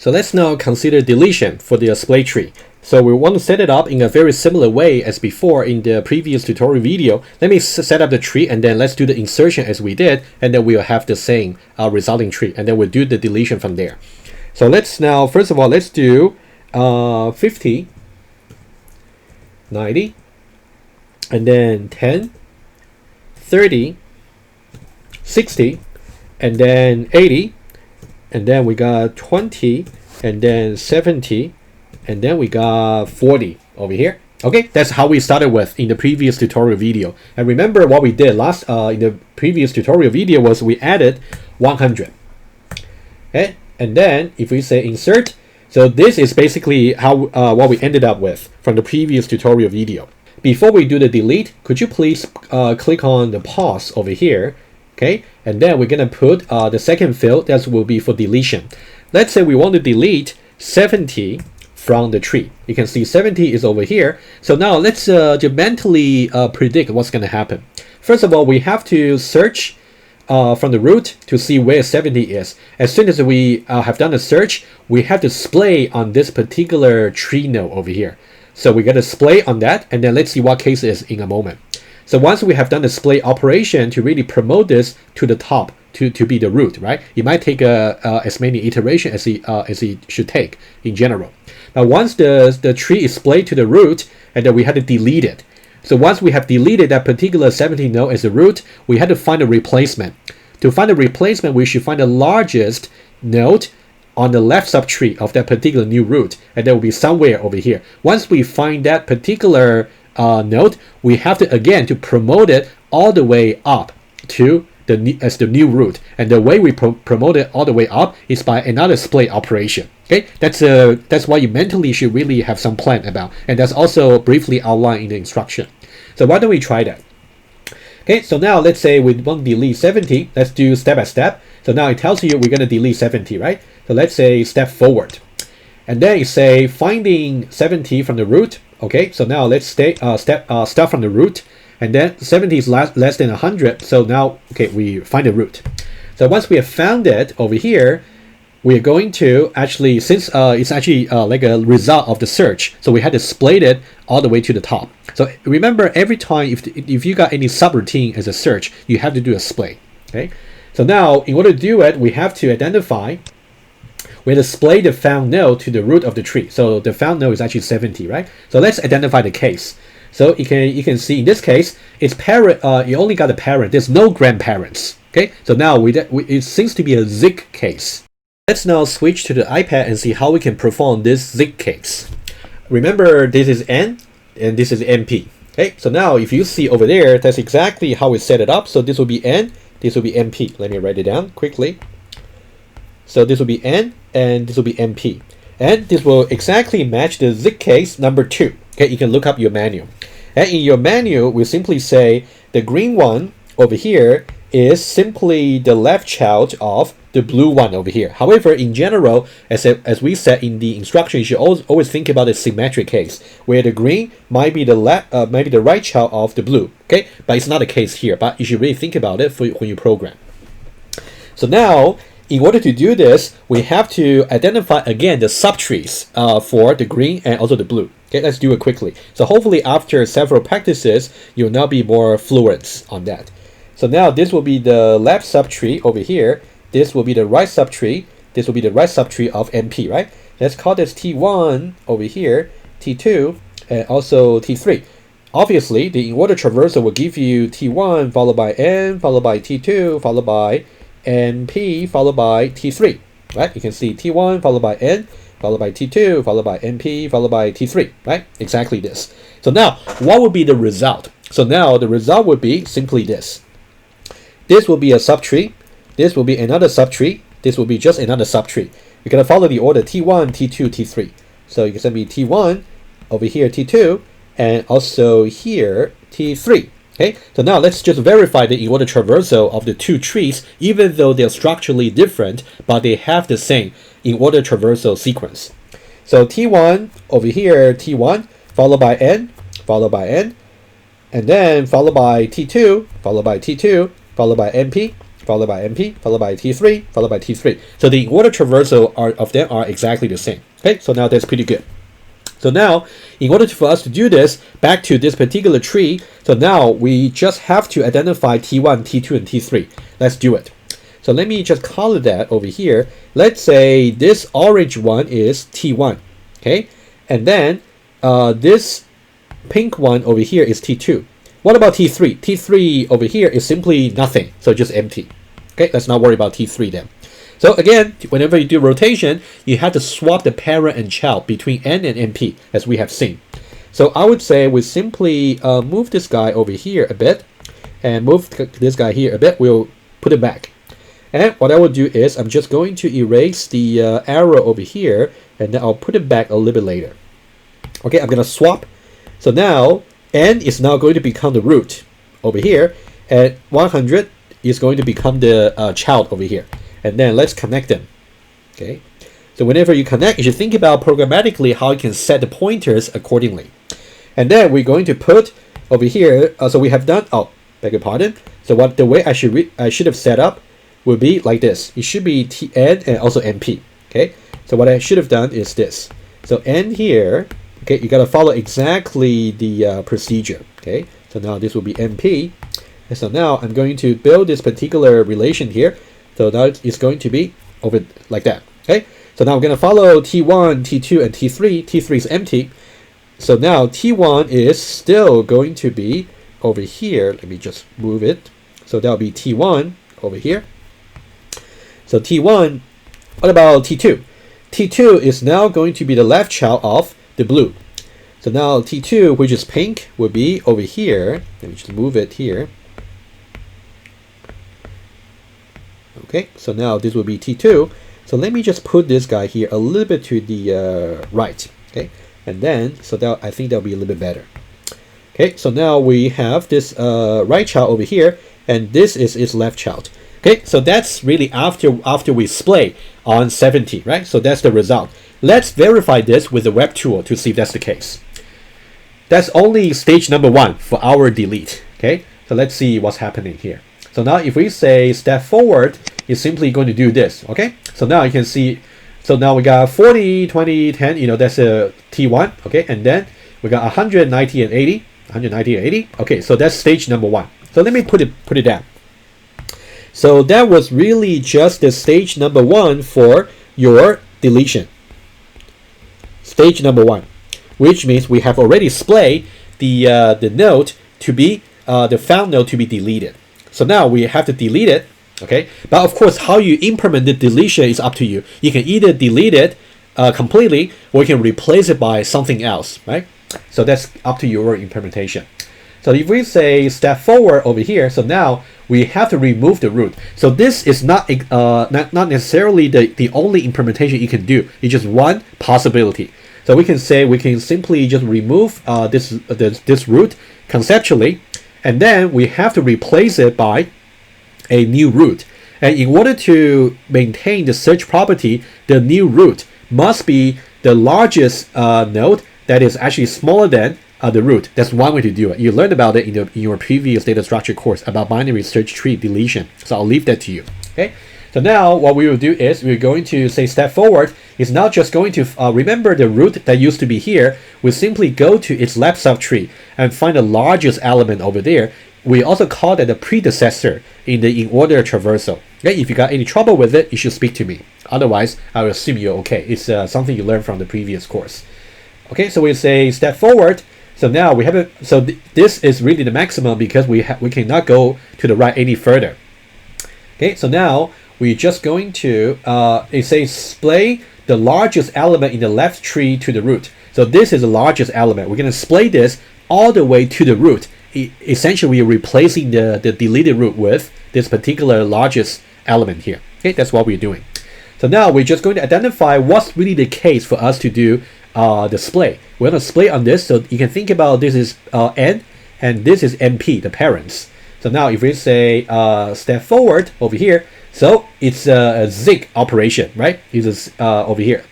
So let's now consider deletion for the SPLAY tree. So we want to set it up in a very similar way as before in the previous tutorial video. Let me set up the tree and then let's do the insertion as we did, and then we'll have the same resulting tree, and then we'll do the deletion from there. So let's now, first of all, let's do 50, 90, and then 10, 30, 60, and then 80, and then we got 20, and then 70, and then we got 40 over here. Okay, that's how we started with in the previous tutorial video. And remember what we did last in the previous tutorial video was we added 100. Okay, and then if we say insert, so this is basically how what we ended up with from the previous tutorial video. Before we do the delete, could you please click on the pause over here? Okay, and then we're gonna put the second field that will be for deletion. Let's say we want to delete 70 from the tree. You can see 70 is over here. So now let's just mentally predict what's going to happen. First of all, we have to search from the root to see where 70 is. As soon as we have done a search, we have to SPLAY on this particular tree node over here. So we got to SPLAY on that, and then let's see what case it is in a moment. So once we have done the SPLAY operation to really promote this to the top, to be the root, right? It might take as many iterations as it should take in general. Now once the tree is SPLAYed to the root, and then we had to delete it. So once we have deleted that particular 70 node as a root, we had to find a replacement. To find a replacement, we should find the largest node on the left subtree of that particular new root, and that will be somewhere over here. Once we find that particular node, we have to again to promote it all the way up to as the new root, and the way we promote it all the way up is by another SPLAY operation. Okay, that's why you mentally should really have some plan about, and that's also briefly outlined in the instruction. So why don't we try that? Okay, so now let's say we want to delete 70. Let's do step by step. So now it tells you we're going to delete 70, right? So let's say step forward, and then you say finding 70 from the root. Okay, so now let's start from the root. And then 70 is less than 100, so now, okay, we find the root. So once we have found it over here, we are going to actually, since it's actually like a result of the search, so we had to split it all the way to the top. So remember, every time if you got any subroutine as a search, you have to do a SPLAY. Okay. So now, in order to do it, we have to identify. We have to SPLAY the found node to the root of the tree. So the found node is actually 70, right? So let's identify the case. So you can see in this case, it's parent. You only got a parent. There's no grandparents. Okay. So now it seems to be a zig case. Let's now switch to the iPad and see how we can perform this zig case. Remember, this is N and this is NP. Okay. So now if you see over there, that's exactly how we set it up. So this will be N. This will be NP. Let me write it down quickly. So this will be N and this will be NP. And this will exactly match the zig case number 2. Okay, you can look up your manual. And in your manual, we simply say the green one over here is simply the left child of the blue one over here. However, in general, as we said in the instruction, you should always think about a symmetric case where the green might be the right child of the blue. Okay, but it's not the case here. But you should really think about it when you program. So now, in order to do this, we have to identify again the subtrees for the green and also the blue. Okay, let's do it quickly. So hopefully after several practices, you'll now be more fluent on that. So now this will be the left subtree over here. This will be the right subtree. This will be the right subtree of NP, right? Let's call this T1 over here, T2, and also T3. Obviously, the in-order traversal will give you T1 followed by N, followed by T2, followed by NP, followed by T3, right? You can see T1 followed by N, followed by T2, followed by NP, followed by T3, right? Exactly this. So now, what would be the result? So now the result would be simply this. This will be a subtree. This will be another subtree. This will be just another subtree. You're going to follow the order T1, T2, T3. So you can send me T1, over here T2, and also here T3. Okay, so now let's just verify the in-order traversal of the two trees, even though they're structurally different, but they have the same in-order traversal sequence. So T1 over here, T1, followed by N, and then followed by T2, followed by T2, followed by NP, followed by MP, followed by T3, followed by T3. So the in-order traversal of them are exactly the same. Okay, so now that's pretty good. So now, in order for us to do this, back to this particular tree, so now we just have to identify T1, T2, and T3. Let's do it. So let me just color that over here. Let's say this orange one is T1, okay? And then this pink one over here is T2. What about T3? T3 over here is simply nothing, so just empty. Okay, let's not worry about T3 then. So again, whenever you do rotation, you have to swap the parent and child between N and NP, as we have seen. So I would say we simply move this guy over here a bit, and move this guy here a bit. We'll put it back. And what I will do is I'm just going to erase the arrow over here, and then I'll put it back a little bit later. Okay, I'm going to swap. So now N is now going to become the root over here, and 100 is going to become the child over here. And then let's connect them. Okay, so whenever you connect, you should think about programmatically how you can set the pointers accordingly. And then we're going to put over here. So we have done. Oh, beg your pardon. So what the way I should have set up will be like this. It should be Tn and also Np. Okay, so what I should have done is this. So N here. Okay, you gotta follow exactly the procedure. Okay, so now this will be Np. And so now I'm going to build this particular relation here. So now it's going to be over like that. Okay, so now I'm going to follow T1, T2, and T3. T3 is empty. So now T1 is still going to be over here. Let me just move it. So that'll be T1 over here. So T1, what about T2? T2 is now going to be the left child of the blue. So now T2, which is pink, will be over here. Let me just move it here. Okay, so now this will be T2. So let me just put this guy here a little bit to the right. Okay, and then so that I think that'll be a little bit better. Okay, so now we have this right child over here, and this is its left child. Okay, so that's really after we splay on 70, right? So that's the result. Let's verify this with the web tool to see if that's the case. That's only stage number 1 for our delete. Okay, so let's see what's happening here. So now if we say step forward, it's simply going to do this. Okay, so now you can see. So now we got 40, 20, 10. You know, that's a T1. Okay, and then we got 190 and 80. 190 and 80. Okay, so that's stage number 1. So let me put it down. So that was really just the stage number 1 for your deletion. Stage number 1, which means we have already splayed the node to be the found node to be deleted. So now we have to delete it. Okay, but of course, how you implement the deletion is up to you. You can either delete it completely, or you can replace it by something else, right? So that's up to your implementation. So if we say step forward over here, so now we have to remove the root. So this is not necessarily the only implementation you can do. It's just one possibility. So we can say we can simply just remove this root conceptually, and then we have to replace it by a new root. And in order to maintain the search property, the new root must be the largest node that is actually smaller than the root. That's one way to do it. You learned about it in your previous data structure course about binary search tree deletion. So I'll leave that to you. Okay. So now what we will do is we're going to say step forward. It's not just going to remember the root that used to be here. We simply go to its left subtree and find the largest element over there. We also call that the predecessor in the in-order traversal. Okay, if you got any trouble with it, you should speak to me. Otherwise, I will assume you're okay. It's something you learned from the previous course. Okay, so we say step forward. So now we have it. So this is really the maximum because we cannot go to the right any further. Okay, so now we're just going to it says splay the largest element in the left tree to the root. So this is the largest element. We're going to splay this all the way to the root. Essentially, we're replacing the deleted root with this particular largest element here. Okay, that's what we're doing. So now we're just going to identify what's really the case for us to do the splay. We're going to splay on this, so you can think about this is N, and this is NP, the parents. So now if we say step forward over here, so it's a zig operation, right? It's over here.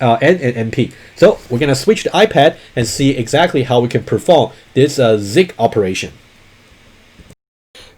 N and NP. So we're going to switch to iPad and see exactly how we can perform this zig operation.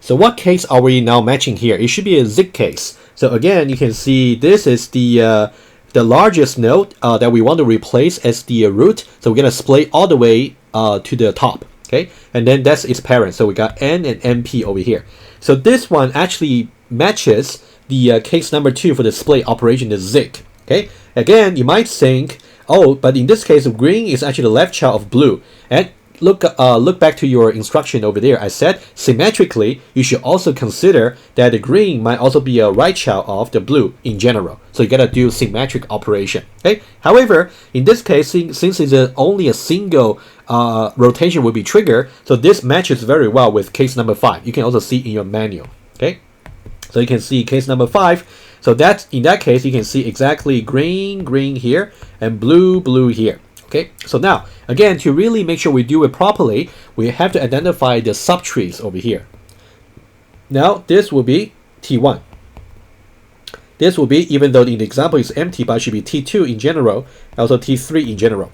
So what case are we now matching here? It should be a zig case. So again, you can see this is the largest node that we want to replace as the root. So we're gonna splay all the way to the top, okay? And then that's its parent. So we got N and NP over here. So this one actually matches the case number 2 for the splay operation, the zig, okay? Again, you might think, oh, but in this case, green is actually the left child of blue. And look back to your instruction over there. I said symmetrically, you should also consider that the green might also be a right child of the blue in general. So you gotta do symmetric operation. Okay. However, in this case, since it's only a single rotation will be triggered, so this matches very well with case number 5. You can also see in your manual. Okay. So you can see case number 5. So that's in that case, you can see exactly green, green here, and blue, blue here. Okay, so now, again, to really make sure we do it properly, we have to identify the subtrees over here. Now, this will be T1. This will be, even though in the example it's empty, but it should be T2 in general, also T3 in general.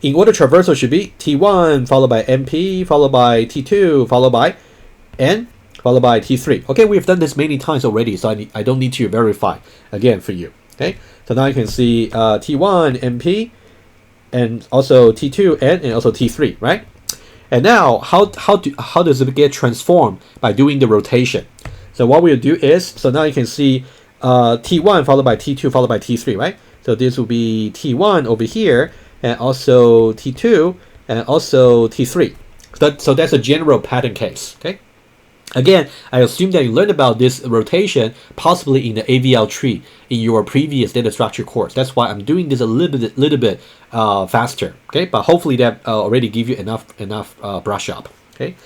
In order traversal should be T1, followed by MP, followed by T2, followed by N, followed by T3. Okay, we've done this many times already, so I don't need to verify again for you. Okay, so now you can see T1, MP, and also T2 and also T3, right? And now how does it get transformed by doing the rotation? So what we'll do is, so now you can see T1 followed by T2 followed by T3, right? So this will be T1 over here, and also T2 and also T3. So that's a general pattern case. Okay. Again, I assume that you learned about this rotation possibly in the AVL tree in your previous data structure course. That's why I'm doing this a little bit faster. Okay, but hopefully that already give you enough brush up. Okay,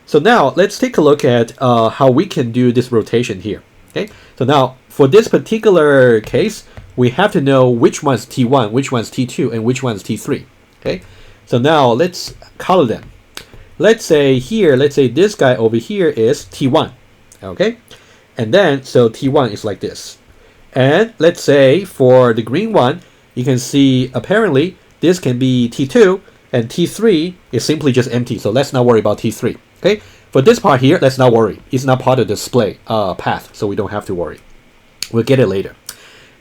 so now let's take a look at how we can do this rotation here. Okay, so now for this particular case, we have to know which one's T1, which one's T2, and which one's T3. Okay, so now let's color them. Let's say here, let's say this guy over here is T1, okay? And then, so T1 is like this. And let's say for the green one, you can see apparently this can be T2, and T3 is simply just empty. So let's not worry about T3, okay? For this part here, let's not worry. It's not part of the display path, so we don't have to worry. We'll get it later.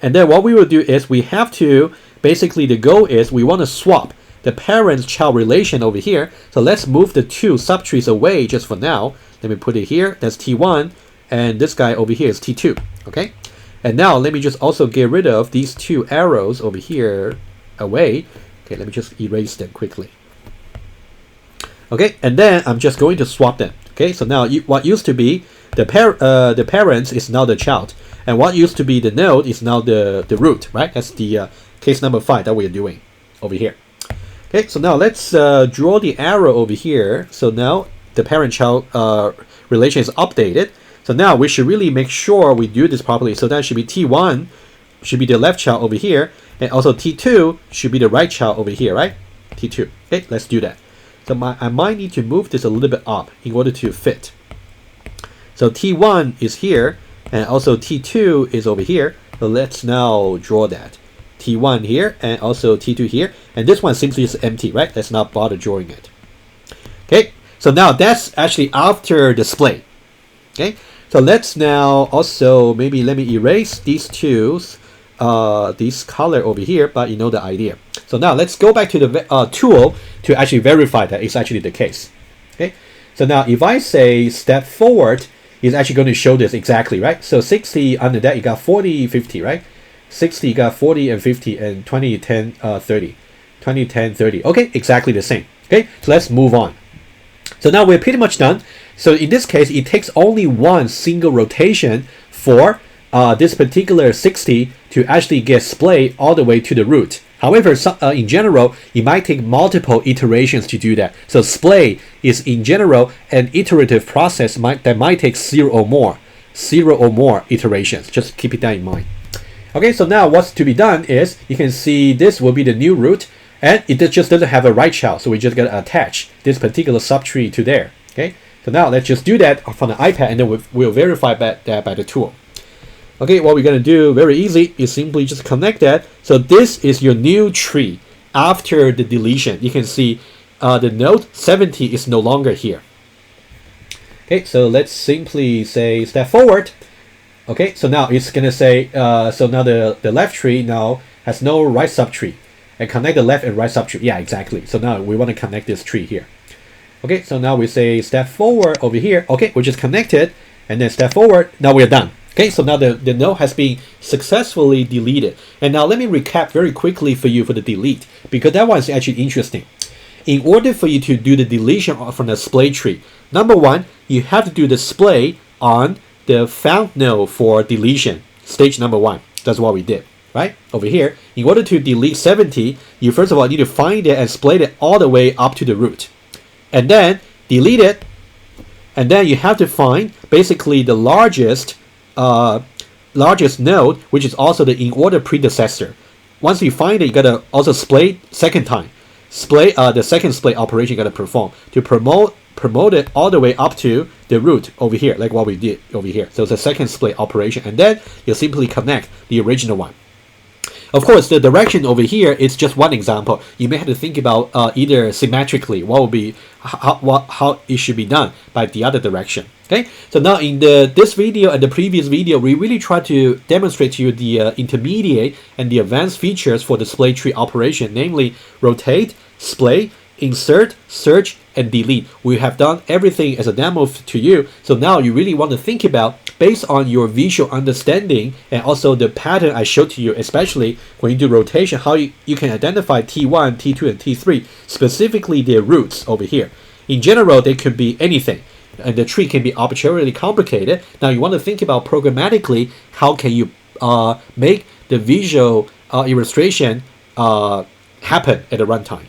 And then what we will do is we have to, basically the goal is we want to swap the parent-child relation over here. So let's move the two subtrees away just for now. Let me put it here. That's T1, and this guy over here is T2. Okay. And now let me just also get rid of these two arrows over here away. Okay, let me just erase them quickly. Okay, and then I'm just going to swap them. Okay, so now what used to be the parent is now the child, and what used to be the node is now the root. Right. That's the case number 5 that we're doing over here. Okay, so now let's draw the arrow over here. So now the parent-child relation is updated. So now we should really make sure we do this properly. So that should be T1 should be the left child over here, and also T2 should be the right child over here, right? T2. Okay, let's do that. So I might need to move this a little bit up in order to fit. So T1 is here, and also T2 is over here. So let's now draw that. T1 here and also T2 here, and this one simply is empty, right? Let's not bother drawing it. Okay, so now that's actually after display. Okay, so let's now also maybe let me erase these two, this color over here, but you know the idea. So now let's go back to the tool to actually verify that it's actually the case. Okay, so now if I say step forward, it's actually going to show this exactly, right? So 60 under that you got 40, 50, right? 60 got 40 and 50, and 20, 10, 30. 20, 10, 30. Okay, exactly the same. Okay, so let's move on. So now we're pretty much done. So in this case, it takes only one single rotation for this particular 60 to actually get splayed all the way to the root. However, in general, it might take multiple iterations to do that. So splay is in general an iterative process that might take 0 or more iterations. Just keep that in mind. Okay, so now what's to be done is you can see this will be the new root, and it just doesn't have a right child, so we just gotta attach this particular subtree to there. Okay, so now let's just do that from the iPad, and then we'll verify that by the tool. Okay, what we're gonna do very easy is simply just connect that. So this is your new tree after the deletion. You can see the node 70 is no longer here. Okay, so let's simply say step forward. Okay, so now it's gonna say, so now the left tree now has no right subtree, and connect the left and right subtree. Yeah, exactly. So now we want to connect this tree here. Okay, so now we say step forward over here. Okay, we just connected, and then step forward. Now we're done. Okay, so now the node has been successfully deleted. And now let me recap very quickly for you for the delete, because that one is actually interesting. In order for you to do the deletion from the SPLAY tree, number one, you have to do the SPLAY on the found node for deletion, stage number one. That's what we did, right? Over here, in order to delete 70, you first of all need to find it and split it all the way up to the root. And then delete it, and then you have to find basically the largest node, which is also the in order predecessor. Once you find it, you gotta also SPLAY second time. SPLAY, the second SPLAY operation you gotta perform to promote it all the way up to the root over here, like what we did over here. So it's a second SPLAY operation, and then you simply connect the original one. Of course, the direction over here is just one example. You may have to think about either symmetrically, what would be how it should be done by the other direction. Okay, so now in this video and the previous video, we really try to demonstrate to you the intermediate and the advanced features for the SPLAY tree operation, namely rotate, SPLAY, insert, search, and delete. We have done everything as a demo to you. So now you really want to think about, based on your visual understanding and also the pattern I showed to you, especially when you do rotation, how you can identify T1, T2, and T3, specifically their roots over here. In general, they could be anything, and the tree can be arbitrarily complicated. Now you want to think about programmatically, how can you make the visual illustration happen at the runtime.